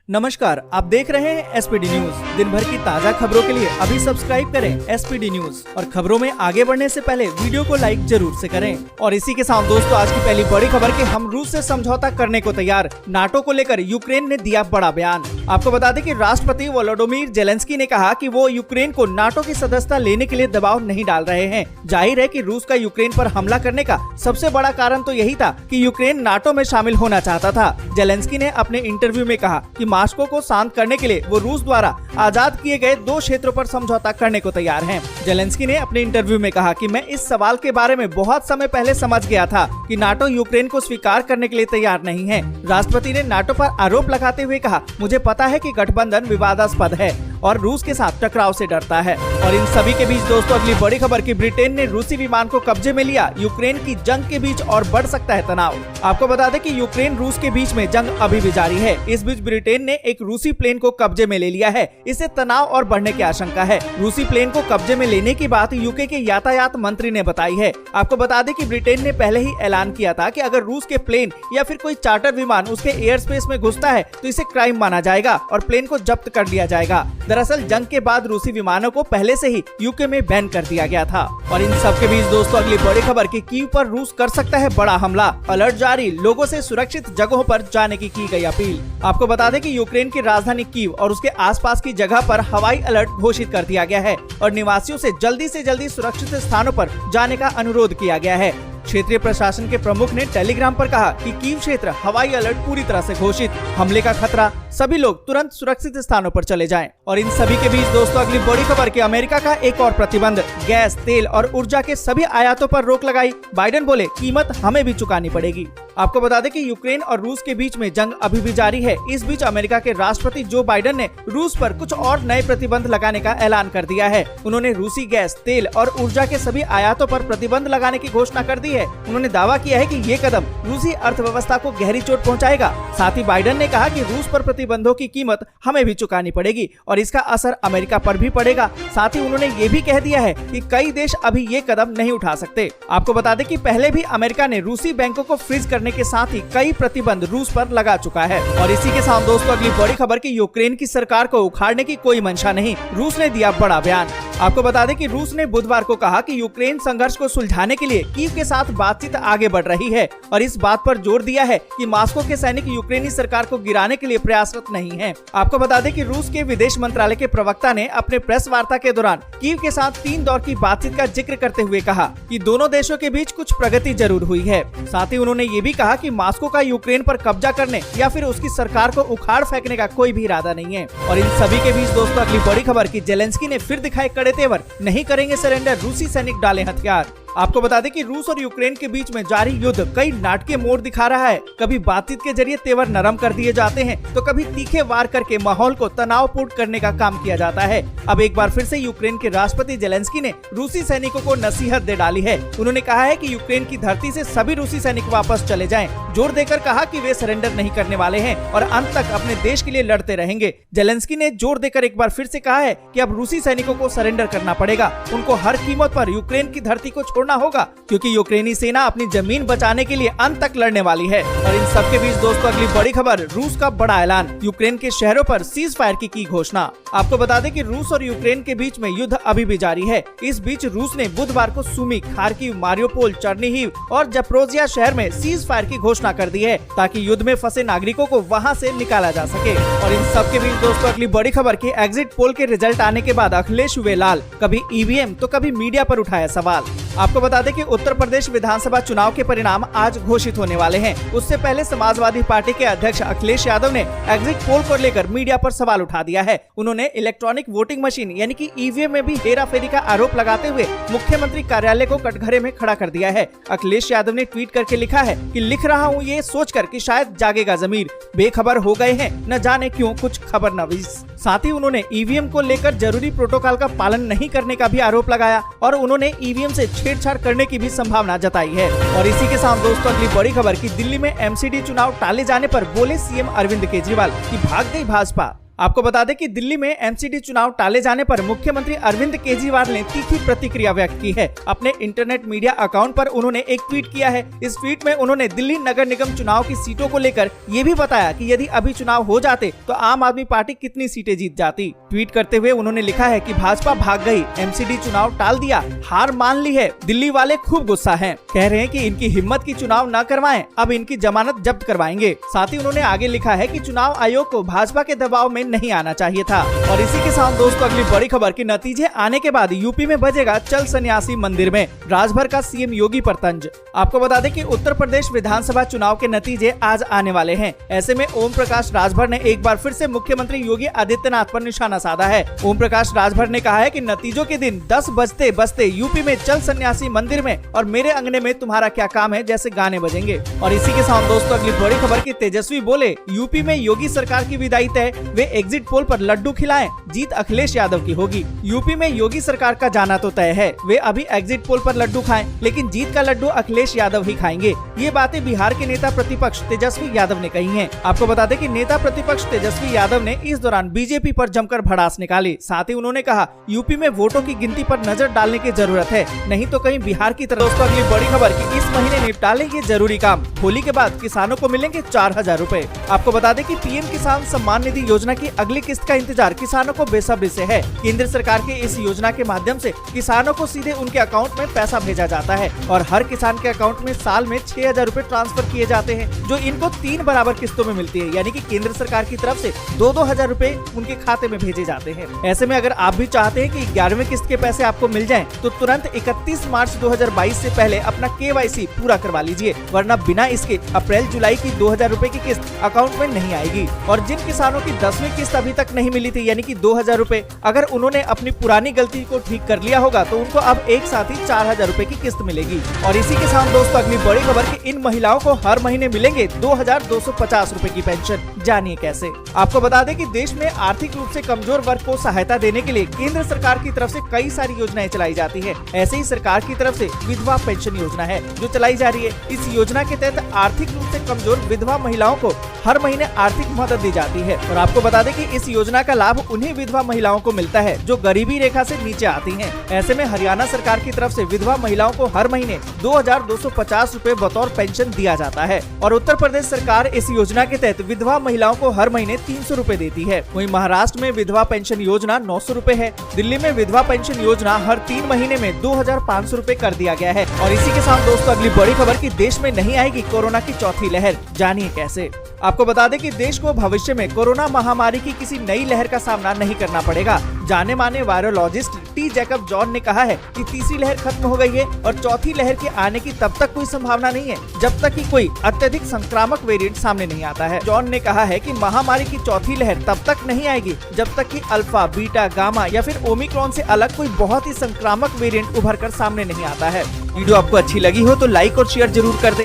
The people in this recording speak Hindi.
नमस्कार, आप देख रहे हैं एसपीडी न्यूज। दिन भर की ताज़ा खबरों के लिए अभी सब्सक्राइब करें एसपीडी न्यूज और खबरों में आगे बढ़ने से पहले वीडियो को लाइक जरूर से करें। और इसी के साथ दोस्तों, आज की पहली बड़ी खबर कि हम रूस से समझौता करने को तैयार। नाटो को लेकर यूक्रेन ने दिया बड़ा बयान। आपको बता दें कि राष्ट्रपति वोलोडिमिर जेलेंस्की ने कहा कि वो यूक्रेन को नाटो की सदस्यता लेने के लिए दबाव नहीं डाल रहे हैं। जाहिर है कि रूस का यूक्रेन पर हमला करने का सबसे बड़ा कारण तो यही था कि यूक्रेन नाटो में शामिल होना चाहता था। जेलेंस्की ने अपने इंटरव्यू में कहा कि मॉस्को को शांत करने के लिए वो रूस द्वारा आजाद किए गए 2 क्षेत्रों पर समझौता करने को तैयार हैं। जेलेंस्की ने अपने इंटरव्यू में कहा कि मैं इस सवाल के बारे में बहुत समय पहले समझ गया था कि नाटो यूक्रेन को स्वीकार करने के लिए तैयार नहीं है। राष्ट्रपति ने नाटो पर आरोप लगाते हुए कहा, मुझे पता है कि गठबंधन विवादास्पद है और रूस के साथ टकराव से डरता है। और इन सभी के बीच दोस्तों, अगली बड़ी खबर कि ब्रिटेन ने रूसी विमान को कब्जे में लिया। यूक्रेन की जंग के बीच और बढ़ सकता है तनाव। आपको बता दें कि यूक्रेन रूस के बीच में जंग अभी भी जारी है। इस बीच ब्रिटेन ने एक रूसी प्लेन को कब्जे में ले लिया है। इससे तनाव और बढ़ने की आशंका है। रूसी प्लेन को कब्जे में लेने की बात यूके के यातायात मंत्री ने बताई है। आपको बता दें कि ब्रिटेन ने पहले ही ऐलान किया था कि अगर रूस के प्लेन या फिर कोई चार्टर विमान उसके एयर स्पेस में घुसता है तो इसे क्राइम माना जाएगा और प्लेन को जब्त कर लिया जाएगा। दरअसल जंग के बाद रूसी विमानों को पहले से ही यूके में बैन कर दिया गया था। और इन सब के बीच दोस्तों, अगली बड़ी खबर कि कीव पर रूस कर सकता है बड़ा हमला। अलर्ट जारी, लोगों से सुरक्षित जगहों पर जाने की गई अपील। आपको बता दें कि यूक्रेन की राजधानी कीव और उसके आसपास की जगह पर हवाई अलर्ट घोषित कर दिया गया है और निवासियों से जल्दी सुरक्षित स्थानों पर जाने का अनुरोध किया गया है। क्षेत्रीय प्रशासन के प्रमुख ने टेलीग्राम पर कहा कि कीव क्षेत्र हवाई अलर्ट पूरी तरह से घोषित, हमले का खतरा, सभी लोग तुरंत सुरक्षित स्थानों पर चले जाएं। और इन सभी के बीच दोस्तों, अगली बड़ी खबर कि अमेरिका का एक और प्रतिबंध, गैस, तेल और ऊर्जा के सभी आयातों पर रोक लगाई। बाइडेन बोले, कीमत हमें भी चुकानी पड़ेगी। आपको बता दें कि यूक्रेन और रूस के बीच में जंग अभी भी जारी है। इस बीच अमेरिका के राष्ट्रपति जो बाइडेन ने रूस पर कुछ और नए प्रतिबंध लगाने का ऐलान कर दिया है। उन्होंने रूसी गैस, तेल और ऊर्जा के सभी आयातों पर प्रतिबंध लगाने की घोषणा कर दी है। उन्होंने दावा किया है कि ये कदम रूसी अर्थव्यवस्था को गहरी चोट पहुंचाएगा। साथ ही बाइडेन ने कहा कि रूस पर प्रतिबंधों की कीमत हमें भी चुकानी पड़ेगी और इसका असर अमेरिका पर भी पड़ेगा। साथ ही उन्होंने ये भी कह दिया है कि कई देश अभी ये कदम नहीं उठा सकते। आपको बता दें कि पहले भी अमेरिका ने रूसी बैंकों को फ्रीज करने के साथ ही कई प्रतिबंध रूस पर लगा चुका है। और इसी के साथ दोस्तों, अगली बड़ी खबर कि यूक्रेन की सरकार को उखाड़ने की कोई मंशा नहीं, रूस ने दिया बड़ा बयान। आपको बता दें कि रूस ने बुधवार को कहा कि यूक्रेन संघर्ष को सुलझाने के लिए कीव के साथ बातचीत आगे बढ़ रही है और इस बात पर जोर दिया है कि मॉस्को के सैनिक यूक्रेनी सरकार को गिराने के लिए प्रयासरत नहीं हैं। आपको बता दें कि रूस के विदेश मंत्रालय के प्रवक्ता ने अपने प्रेस वार्ता के दौरान कीव के साथ 3 दौर की बातचीत का जिक्र करते हुए कहा कि दोनों देशों के बीच कुछ प्रगति जरूर हुई है। साथ ही उन्होंने ये भी कहा कि मॉस्को का यूक्रेन पर कब्जा करने या फिर उसकी सरकार को उखाड़ फेंकने का कोई भी इरादा नहीं है। और इन सभी के बीच दोस्तों, अगली बड़ी खबर कि जेलेंस्की ने फिर दिखाए कड़े तेवर, नहीं करेंगे सरेंडर, रूसी सैनिक डाले हथियार। आपको बता दें कि रूस और यूक्रेन के बीच में जारी युद्ध कई नाटकीय मोड़ दिखा रहा है। कभी बातचीत के जरिए तेवर नरम कर दिए जाते हैं तो कभी तीखे वार करके माहौल को तनावपूर्ण करने का काम किया जाता है। अब एक बार फिर से यूक्रेन के राष्ट्रपति जेलेंस्की ने रूसी सैनिकों को नसीहत दे डाली है। उन्होंने कहा है कि यूक्रेन की धरती से सभी रूसी सैनिक वापस चले जाएं। जोर देकर कहा कि वे सरेंडर नहीं करने वाले हैं और अंत तक अपने देश के लिए लड़ते रहेंगे। जेलेंस्की ने जोर देकर एक बार फिर से कहा है कि अब रूसी सैनिकों को सरेंडर करना पड़ेगा। उनको हर कीमत पर यूक्रेन की धरती को छोड़ना होगा क्योंकि यूक्रेनी सेना अपनी जमीन बचाने के लिए अंत तक लड़ने वाली है। और इन सब के बीच दोस्तों, अगली बड़ी खबर, रूस का बड़ा ऐलान, यूक्रेन के शहरों पर सीज फायर की घोषणा। आपको बता दें कि रूस और यूक्रेन के बीच में युद्ध अभी भी जारी है। इस बीच रूस ने बुधवार को सुमी, खार्किव, मारियोपोल, चर्निहिव और जप्रोजिया शहर में सीज फायर की घोषणा कर दी है ताकि युद्ध में फंसे नागरिकों को वहां से निकाला जा सके। और इन सब के बीच दोस्तों, अगली बड़ी खबर की एग्जिट पोल के रिजल्ट आने के बाद अखिलेश हुए लाल, कभी ईवीएम तो कभी मीडिया पर उठाया सवाल। आपको बता दें कि उत्तर प्रदेश विधानसभा चुनाव के परिणाम आज घोषित होने वाले हैं। उससे पहले समाजवादी पार्टी के अध्यक्ष अखिलेश यादव ने एग्जिट पोल को लेकर मीडिया पर सवाल उठा दिया है। उन्होंने इलेक्ट्रॉनिक वोटिंग मशीन यानी कि ईवीएम में भी हेराफेरी का आरोप लगाते हुए मुख्यमंत्री कार्यालय को कटघरे में खड़ा कर दिया है। अखिलेश यादव ने ट्वीट करके लिखा है कि लिख रहा हूँ ये सोचकर कि शायद जागेगा जमीर, बेखबर हो गए हैं, न जाने क्यों कुछ खबर नवीस। साथ ही उन्होंने ईवीएम को लेकर जरूरी प्रोटोकॉल का पालन नहीं करने का भी आरोप लगाया और उन्होंने ईवीएम से छेड़छाड़ करने की भी संभावना जताई है। और इसी के साथ दोस्तों, अगली बड़ी खबर कि दिल्ली में एमसीडी चुनाव टाले जाने पर बोले सीएम अरविंद केजरीवाल कि भाग गई भाजपा। आपको बता दें कि दिल्ली में एमसीडी चुनाव टाले जाने पर मुख्यमंत्री अरविंद केजरीवाल ने तीखी प्रतिक्रिया व्यक्त की है। अपने इंटरनेट मीडिया अकाउंट पर उन्होंने एक ट्वीट किया है। इस ट्वीट में उन्होंने दिल्ली नगर निगम चुनाव की सीटों को लेकर ये भी बताया कि यदि अभी चुनाव हो जाते तो आम आदमी पार्टी कितनी सीटें जीत जाती। ट्वीट करते हुए उन्होंने लिखा है कि भाजपा भाग गई, एमसीडी चुनाव टाल दिया, हार मान ली है। दिल्ली वाले खूब गुस्सा हैं, कह रहे हैं कि इनकी हिम्मत की चुनाव न करवाएं, अब इनकी जमानत जब्त करवाएंगे। साथ ही उन्होंने आगे लिखा है कि चुनाव आयोग को भाजपा के दबाव में नहीं आना चाहिए था। और इसी के साथ दोस्तों अगली बड़ी खबर के नतीजे आने के बाद यूपी में बजेगा चल सन्यासी मंदिर में, राजभर का सीएम योगी पर तंज। आपको बता दें कि उत्तर प्रदेश विधानसभा चुनाव के नतीजे आज आने वाले हैं। ऐसे में ओम प्रकाश राजभर ने एक बार फिर से मुख्यमंत्री योगी आदित्यनाथ पर निशाना साधा है। ओम प्रकाश राजभर ने कहा है कि नतीजों के दिन 10 बजते बजते यूपी में चल सन्यासी मंदिर में और मेरे अंगने में तुम्हारा क्या काम है जैसे गाने बजेंगे। और इसी के साथ दोस्तों अगली बड़ी खबर की तेजस्वी बोले, यूपी में योगी सरकार की विदाई तय, वे एग्जिट पोल पर लड्डू खिलाएं, जीत अखिलेश यादव की होगी। यूपी में योगी सरकार का जाना तो तय है, वे अभी एग्जिट पोल पर लड्डू खाएं, लेकिन जीत का लड्डू अखिलेश यादव ही खाएंगे। ये बातें बिहार के नेता प्रतिपक्ष तेजस्वी यादव ने कही हैं। आपको बता दें कि नेता प्रतिपक्ष तेजस्वी यादव ने इस दौरान बीजेपी पर जमकर भड़ास निकाली। साथ ही उन्होंने कहा, यूपी में वोटों की गिनती पर नजर डालने की जरूरत है, नहीं तो कहीं बिहार की तरह। दोस्तों अगली बड़ी खबर की इस महीने निपटा लें ये जरूरी काम, होली के बाद किसानों को मिलेंगे 4000 रूपए। आपको बता दें कि पीएम किसान सम्मान निधि योजना की अगली किस्त का इंतजार किसानों को बेसब्री से है। केंद्र सरकार की इस योजना के माध्यम से किसानों को सीधे उनके अकाउंट में पैसा भेजा जाता है और हर किसान के अकाउंट में साल में 6000 रूपए ट्रांसफर किए जाते हैं, जो इनको 3 बराबर किस्तों में मिलती है। यानी कि केंद्र सरकार की तरफ से 2-2 हजार रूपए उनके खाते में भेजे जाते हैं। ऐसे में अगर आप भी चाहते हैं कि 11वें किस्त के पैसे आपको मिल जाएं, तो तुरंत 31 मार्च 2022 से पहले अपना KYC पूरा करवा लीजिए, वरना बिना इसके अप्रैल जुलाई की 2000 रूपए की किस्त अकाउंट में नहीं आएगी। और जिन किसानों की 10वीं किस्त अभी तक नहीं मिली थी, यानी कि 2000 रूपए, अगर उन्होंने अपनी पुरानी गलती को ठीक कर लिया होगा तो उनको अब एक साथ ही 4000 रूपए की किस्त मिलेगी। और इसी के साथ दोस्तों अगली बड़ी खबर कि इन महिलाओं को हर महीने मिलेंगे 2250 रूपए की पेंशन। जानिए कैसे। आपको बता दें कि देश में आर्थिक रूप से कमजोर वर्ग को सहायता देने के लिए केंद्र सरकार की तरफ से कई सारी योजनाएं चलाई जाती है। ऐसे ही सरकार की तरफ से विधवा पेंशन योजना है जो चलाई जा रही है। इस योजना के तहत आर्थिक रूप से कमजोर विधवा महिलाओं को हर महीने आर्थिक मदद दी जाती है। और आपको बता दें कि इस योजना का लाभ उन्हीं विधवा महिलाओं को मिलता है जो गरीबी रेखा से नीचे आती हैं। ऐसे में हरियाणा सरकार की तरफ से विधवा महिलाओं को हर महीने 2250 रूपए बतौर पेंशन दिया जाता है। और उत्तर प्रदेश सरकार इस योजना के तहत विधवा महिलाओं को हर महीने 300 रूपए देती है। वहीं महाराष्ट्र में विधवा पेंशन योजना 900 रूपए है। दिल्ली में विधवा पेंशन योजना हर 3 महीने में 2500 रूपए कर दिया गया है। और इसी के साथ दोस्तों अगली बड़ी खबर की देश में नहीं आएगी कोरोना की चौथी लहर। जानिए कैसे। आपको बता दें कि देश को भविष्य में कोरोना महामारी की किसी नई लहर का सामना नहीं करना पड़ेगा। जाने माने वायरोलॉजिस्ट टी जैकब जॉन ने कहा है कि तीसरी लहर खत्म हो गई है और चौथी लहर के आने की तब तक कोई संभावना नहीं है जब तक कि कोई अत्यधिक संक्रामक वेरिएंट सामने नहीं आता है। जॉन ने कहा है कि महामारी की चौथी लहर तब तक नहीं आएगी जब तक कि अल्फा, बीटा, गामा या फिर ओमिक्रॉन से अलग कोई बहुत ही संक्रामक वेरिएंट उभर कर सामने नहीं आता है। वीडियो आपको अच्छी लगी हो तो लाइक और शेयर जरूर कर दें।